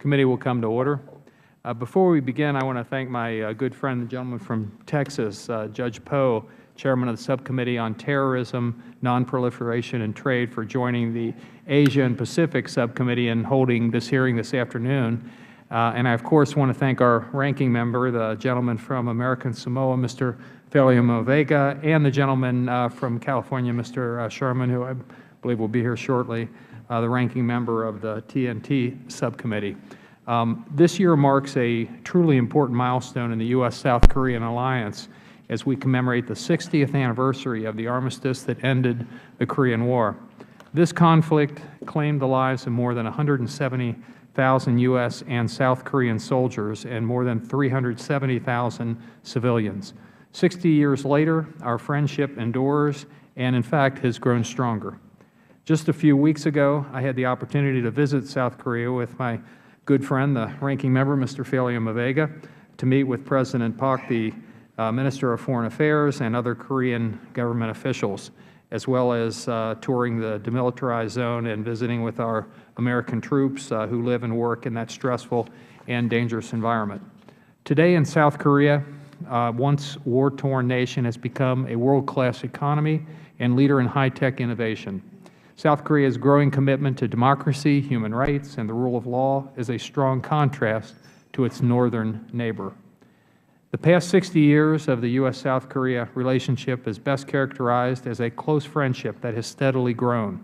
Committee will come to order. Before we begin, I want to thank my good friend, the gentleman from Texas, Judge Poe, Chairman of the Subcommittee on Terrorism, Nonproliferation, and Trade, for joining the Asia and Pacific Subcommittee and holding this hearing this afternoon. And I, of course, want to thank our ranking member, the gentleman from American Samoa, Mr. Vega, and the gentleman from California, Mr. Sherman, who I believe will be here shortly, the ranking member of the TNT Subcommittee. This year marks a truly important milestone in the U.S.-South Korean alliance as we commemorate the 60th anniversary of the armistice that ended the Korean War. This conflict claimed the lives of more than 170,000 U.S. and South Korean soldiers and more than 370,000 civilians. 60 years later, our friendship endures and, in fact, has grown stronger. Just a few weeks ago, I had the opportunity to visit South Korea with my good friend, the ranking member, Mr. Vega, to meet with President Park, the Minister of Foreign Affairs, and other Korean government officials, as well as touring the demilitarized zone and visiting with our American troops who live and work in that stressful and dangerous environment. Today in South Korea, once war-torn nation has become a world-class economy and leader in high-tech innovation. South Korea's growing commitment to democracy, human rights, and the rule of law is a strong contrast to its northern neighbor. The past 60 years of the U.S.-South Korea relationship is best characterized as a close friendship that has steadily grown.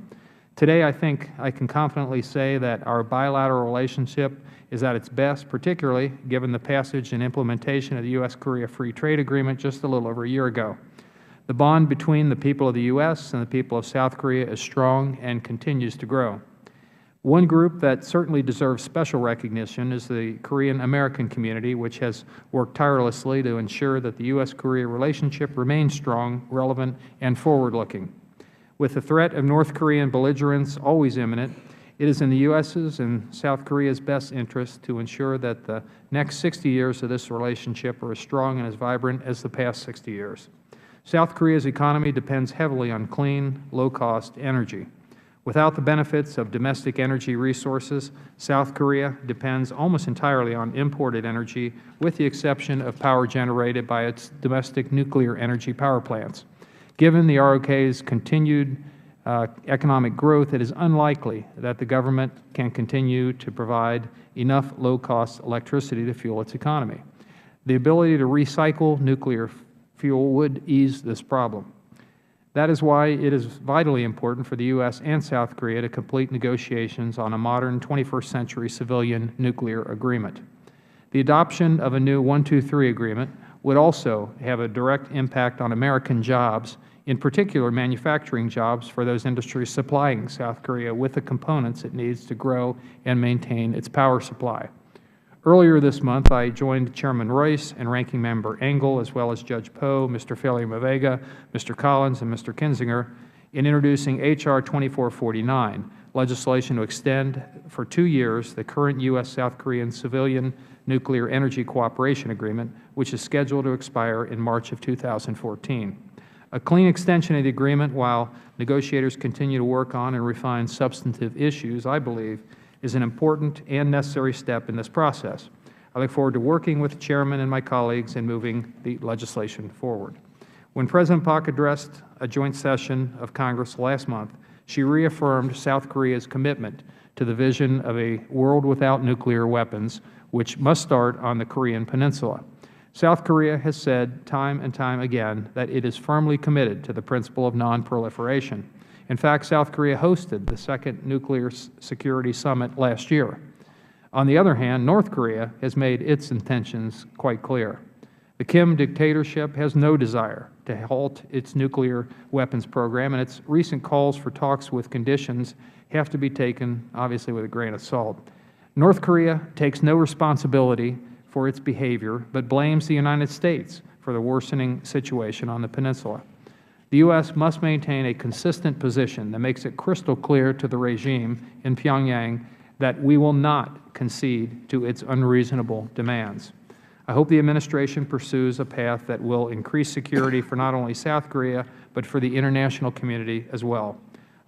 Today, I think I can confidently say that our bilateral relationship is at its best, particularly given the passage and implementation of the U.S.-Korea Free Trade Agreement just a little over a year ago. The bond between the people of the U.S. and the people of South Korea is strong and continues to grow. One group that certainly deserves special recognition is the Korean American community, which has worked tirelessly to ensure that the U.S.-Korea relationship remains strong, relevant, and forward-looking. With the threat of North Korean belligerence always imminent, it is in the U.S.'s and South Korea's best interest to ensure that the next 60 years of this relationship are as strong and as vibrant as the past 60 years. South Korea's economy depends heavily on clean, low-cost energy. Without the benefits of domestic energy resources, South Korea depends almost entirely on imported energy, with the exception of power generated by its domestic nuclear energy power plants. Given the ROK's continued economic growth, it is unlikely that the government can continue to provide enough low-cost electricity to fuel its economy. The ability to recycle nuclear fuel would ease this problem. That is why it is vitally important for the U.S. and South Korea to complete negotiations on a modern 21st century civilian nuclear agreement. The adoption of a new 123 agreement would also have a direct impact on American jobs, in particular manufacturing jobs for those industries supplying South Korea with the components it needs to grow and maintain its power supply. Earlier this month, I joined Chairman Royce and Ranking Member Engel, as well as Judge Poe, Mr. Vega, Mr. Collins, and Mr. Kinzinger, in introducing H.R. 2449, legislation to extend for 2 years the current U.S.-South Korean Civilian Nuclear Energy Cooperation Agreement, which is scheduled to expire in March of 2014. A clean extension of the agreement while negotiators continue to work on and refine substantive issues, I believe, is an important and necessary step in this process. I look forward to working with the Chairman and my colleagues in moving the legislation forward. When President Park addressed a joint session of Congress last month, she reaffirmed South Korea's commitment to the vision of a world without nuclear weapons, which must start on the Korean Peninsula. South Korea has said time and time again that it is firmly committed to the principle of nonproliferation. In fact, South Korea hosted the second Nuclear Security Summit last year. On the other hand, North Korea has made its intentions quite clear. The Kim dictatorship has no desire to halt its nuclear weapons program, and its recent calls for talks with conditions have to be taken, obviously, with a grain of salt. North Korea takes no responsibility for its behavior, but blames the United States for the worsening situation on the peninsula. The U.S. must maintain a consistent position that makes it crystal clear to the regime in Pyongyang that we will not concede to its unreasonable demands. I hope the Administration pursues a path that will increase security for not only South Korea, but for the international community as well.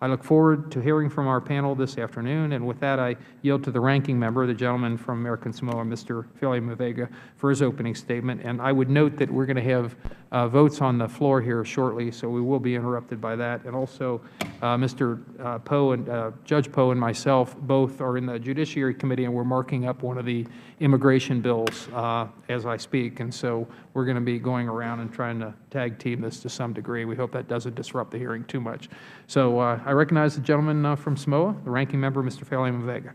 I look forward to hearing from our panel this afternoon, and with that, I yield to the ranking member, the gentleman from American Samoa, Mr. Filiamavega, for his opening statement. And I would note that we're going to have votes on the floor here shortly, so we will be interrupted by that. And also, Mr. Poe and Judge Poe and myself both are in the Judiciary Committee, and we're marking up one of the immigration bills as I speak. And so we're going to be going around and trying to tag team this to some degree. We hope that doesn't disrupt the hearing too much. So I recognize the gentleman from Samoa, the ranking member, Mr. Filiamavega.